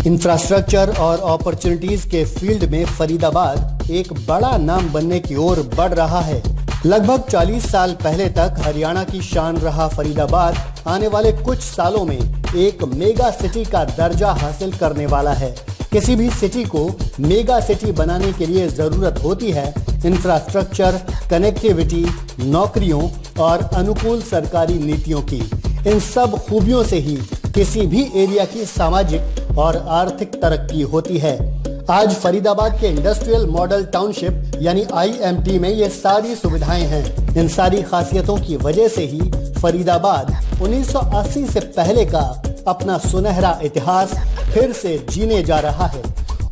Infrastructure और opportunities के field में फरीदाबाद एक बड़ा नाम बनने की ओर बढ़ रहा है। लगभग 40 साल पहले तक हरियाणा की शान रहा फरीदाबाद आने वाले कुछ सालों में एक मेगा सिटी का दर्जा हासिल करने वाला है। किसी भी सिटी को मेगा सिटी बनाने के लिए जरूरत होती है इंफ्रास्ट्रक्चर, कनेक्टिविटी, नौकरियों और अनुकूल सरकारी नीतियों की। इन सब खूबियों से ही किसी भी एरिया की सामाजिक और आर्थिक तरक्की होती है। आज फरीदाबाद के इंडस्ट्रियल मॉडल टाउनशिप यानी IMT में ये सारी सुविधाएं हैं। इन सारी खासियतों की वजह से ही फरीदाबाद 1980 से पहले का अपना सुनहरा इतिहास फिर से जीने जा रहा है।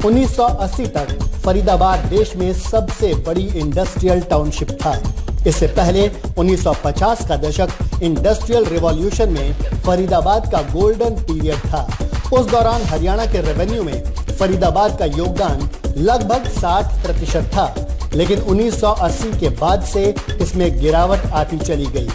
1980 तक फरीदाबाद देश में सबसे बड़ी इंडस्ट्रियल टाउनशिप था। इससे पहले 1950 का दशक इंडस्ट्रियल रिवॉल्यूशन में फरीदाबाद का गोल्डन पीरियड था। उस दौरान हरियाणा के रेवेन्यू में फरीदाबाद का योगदान लगभग 60% था, लेकिन 1980 के बाद से इसमें गिरावट आती चली गई।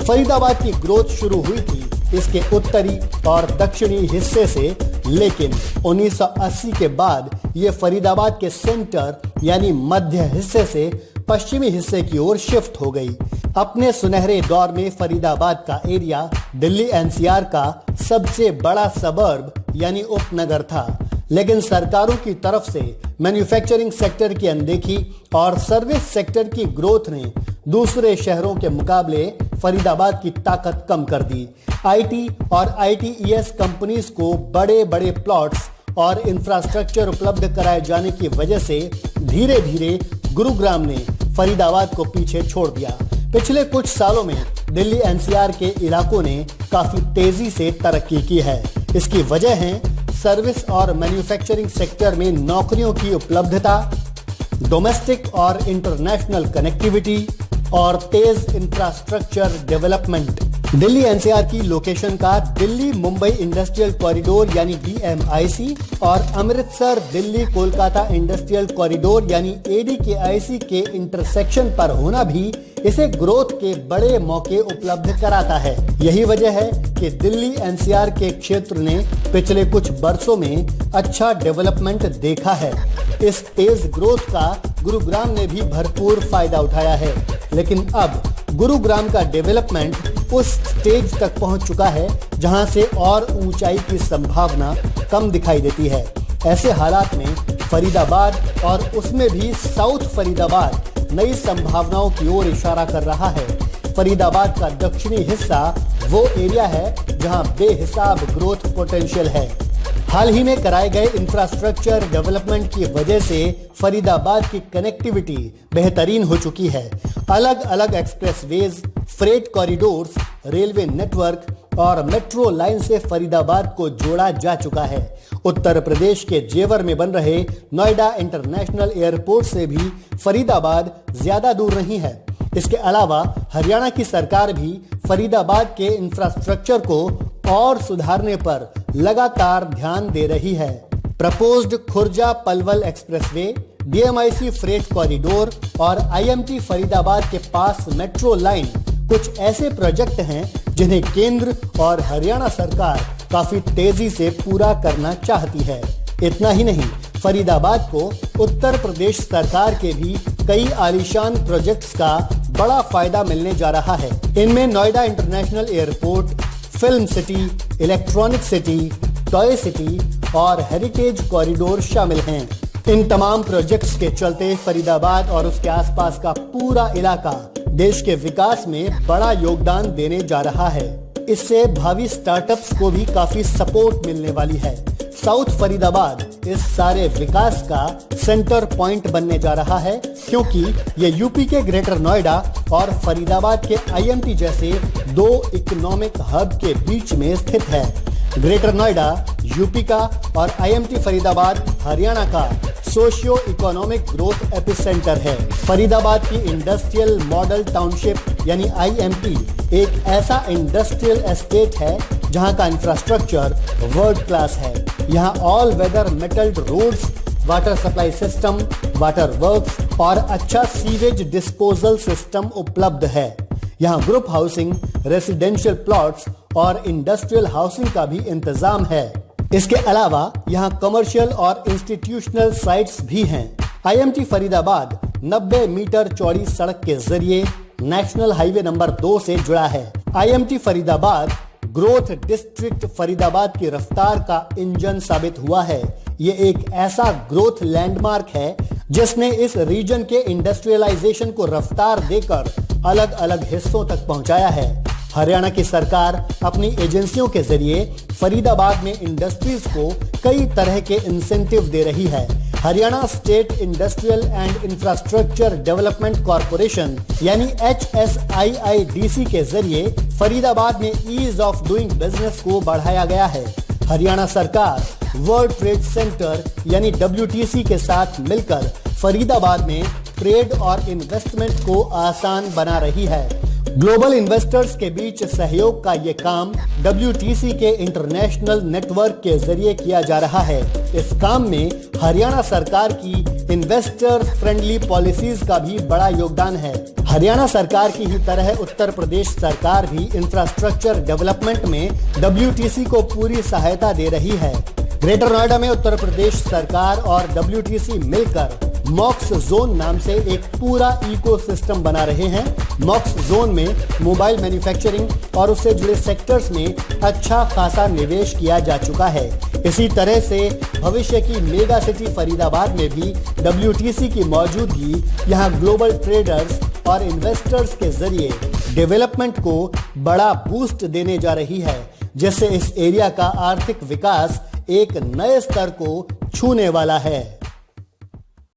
फरीदाबाद की ग्रोथ शुरू हुई थी इसके उत्तरी और दक्षिणी हिस्से से, लेकिन 1980 के बाद ये फरीदाबाद के सेंटर यानी मध्य हिस्से से पश्चिमी हिस्से की ओर शिफ्ट हो गई। अपने सुनहरे दौर में फरीदाबाद का एरिया दिल्ली NCR का सबसे बड़ा सबर्ब यानी उपनगर था, लेकिन सरकारों की तरफ से मैन्युफैक्चरिंग सेक्टर की अनदेखी और सर्विस सेक्टर की ग्रोथ ने दूसरे शहरों के मुकाबले फरीदाबाद की ताकत कम कर दी। IT और ITES कंपनीज को बड़े बड़े प्लॉट्स और इंफ्रास्ट्रक्चर उपलब्ध कराए जाने की वजह से धीरे धीरे गुरुग्राम ने फरीदाबाद को पीछे छोड़ दिया। पिछले कुछ सालों में दिल्ली NCR के इलाकों ने काफी तेजी से तरक्की की है। इसकी वजह है सर्विस और मैन्युफैक्चरिंग सेक्टर में नौकरियों की उपलब्धता, डोमेस्टिक और इंटरनेशनल कनेक्टिविटी और तेज इंफ्रास्ट्रक्चर डेवलपमेंट। दिल्ली NCR की लोकेशन का दिल्ली मुंबई इंडस्ट्रियल कॉरिडोर यानी DMIC और अमृतसर दिल्ली कोलकाता इंडस्ट्रियल कॉरिडोर यानी ADKIC के इंटरसेक्शन पर होना भी इसे ग्रोथ के बड़े मौके उपलब्ध कराता है। यही वजह है कि दिल्ली NCR के क्षेत्र ने पिछले कुछ वर्षों में अच्छा डेवलपमेंट देखा है। इस तेज ग्रोथ का गुरुग्राम ने भी भरपूर फायदा उठाया है, लेकिन अब गुरुग्राम का डेवलपमेंट उस स्टेज तक पहुंच चुका है जहां से और ऊंचाई की संभावना कम दिखाई देती है। ऐसे हालात में फरीदाबाद और उसमें भी साउथ फरीदाबाद नई संभावनाओं की ओर इशारा कर रहा है। फरीदाबाद का दक्षिणी हिस्सा वो एरिया है जहां बेहिसाब ग्रोथ पोटेंशियल है। हाल ही में कराए गए इंफ्रास्ट्रक्चर डेवलपमेंट की वजह से फरीदाबाद की कनेक्टिविटी बेहतरीन हो चुकी है। अलग अलग expressways, freight corridors, railway network और मेट्रो लाइन से फरीदाबाद को जोड़ा जा चुका है। उत्तर प्रदेश के जेवर में बन रहे नोएडा इंटरनेशनल एयरपोर्ट से भी फरीदाबाद ज्यादा दूर नहीं है। इसके अलावा हरियाणा की सरकार भी फरीदाबाद के इंफ्रास्ट्रक्चर को और सुधारने पर लगातार ध्यान दे रही है। Proposed Khurja Palwal expressway, DMIC freight corridor और IMT फरीदाबाद के पास मेट्रो लाइन कुछ ऐसे प्रोजेक्ट हैं जिन्हें केंद्र और हरियाणा सरकार काफी तेजी से पूरा करना चाहती है। इतना ही नहीं, फरीदाबाद को उत्तर प्रदेश सरकार के भी कई आलीशान प्रोजेक्ट्स का बड़ा फायदा मिलने जा रहा है। इनमें Noida international airport, film city, electronic city, toy city और हेरिटेज कॉरिडोर शामिल हैं। इन तमाम प्रोजेक्ट्स के चलते फरीदाबाद और उसके आसपास का पूरा इलाका देश के विकास में बड़ा योगदान देने जा रहा है। इससे भावी स्टार्टअप्स को भी काफी सपोर्ट मिलने वाली है। साउथ फरीदाबाद इस सारे विकास का सेंटर पॉइंट बनने जा रहा है, क्योंकि ये यूपी के ग्रेटर नोएडा और फरीदाबाद के IMT जैसे दो इकोनॉमिक हब के बीच में स्थित है। ग्रेटर नोएडा यूपी का और IMT फरीदाबाद हरियाणा का सोशियो इकोनॉमिक ग्रोथ एपिसेंटर है। फरीदाबाद की इंडस्ट्रियल मॉडल टाउनशिप यानी IMT एक ऐसा इंडस्ट्रियल एस्टेट है जहां का इंफ्रास्ट्रक्चर वर्ल्ड क्लास है। यहां all weather metalled roads, water supply system, water works और अच्छा सीवेज डिस्पोजल सिस्टम उपलब्ध है। यहाँ ग्रुप हाउसिंग, रेसिडेंशियल प्लॉट्स और इंडस्ट्रियल हाउसिंग का भी इंतजाम है। इसके अलावा यहाँ कमर्शियल और इंस्टीट्यूशनल साइट्स भी हैं। IMT फरीदाबाद 90 मीटर चौड़ी सड़क के जरिए नेशनल हाईवे नंबर 2 से जुड़ा है। IMT Faridabad growth district Faridabad की रफ्तार का इंजन साबित हुआ है। ये एक ऐसा ग्रोथ लैंडमार्क है जिसने इस रीजन के इंडस्ट्रियलाइजेशन को रफ्तार देकर अलग अलग हिस्सों तक पहुंचाया है। हरियाणा की सरकार अपनी एजेंसियों के जरिए फरीदाबाद में इंडस्ट्रीज को कई तरह के इंसेंटिव दे रही है। Haryana state industrial and infrastructure development corporation यानी HSIIDC के जरिए फरीदाबाद में ईज ऑफ डूइंग बिजनेस को बढ़ाया गया है। हरियाणा सरकार वर्ल्ड ट्रेड सेंटर यानी WTC के साथ मिलकर फरीदाबाद में ट्रेड और इन्वेस्टमेंट को आसान बना रही है। ग्लोबल इन्वेस्टर्स के बीच सहयोग का ये काम WTC के इंटरनेशनल नेटवर्क के जरिए किया जा रहा है। इस काम में हरियाणा सरकार की इन्वेस्टर फ्रेंडली पॉलिसीज का भी बड़ा योगदान है। हरियाणा सरकार की ही तरह उत्तर प्रदेश सरकार भी इंफ्रास्ट्रक्चर डेवलपमेंट में WTC को पूरी सहायता दे रही है। ग्रेटर नोएडा में उत्तर प्रदेश सरकार और WTC मिलकर मॉक्स जोन नाम से एक पूरा इकोसिस्टम बना रहे हैं। मॉक्स जोन में मोबाइल मैन्युफैक्चरिंग और उससे जुड़े सेक्टर्स में अच्छा खासा निवेश किया जा चुका है। इसी तरह से भविष्य की मेगा सिटी फरीदाबाद में भी WTC की मौजूदगी यहाँ ग्लोबल ट्रेडर्स और इन्वेस्टर्स के जरिए डेवलपमेंट को बड़ा बूस्ट देने जा रही है, जिससे इस एरिया का आर्थिक विकास एक नए स्तर को छूने वाला है।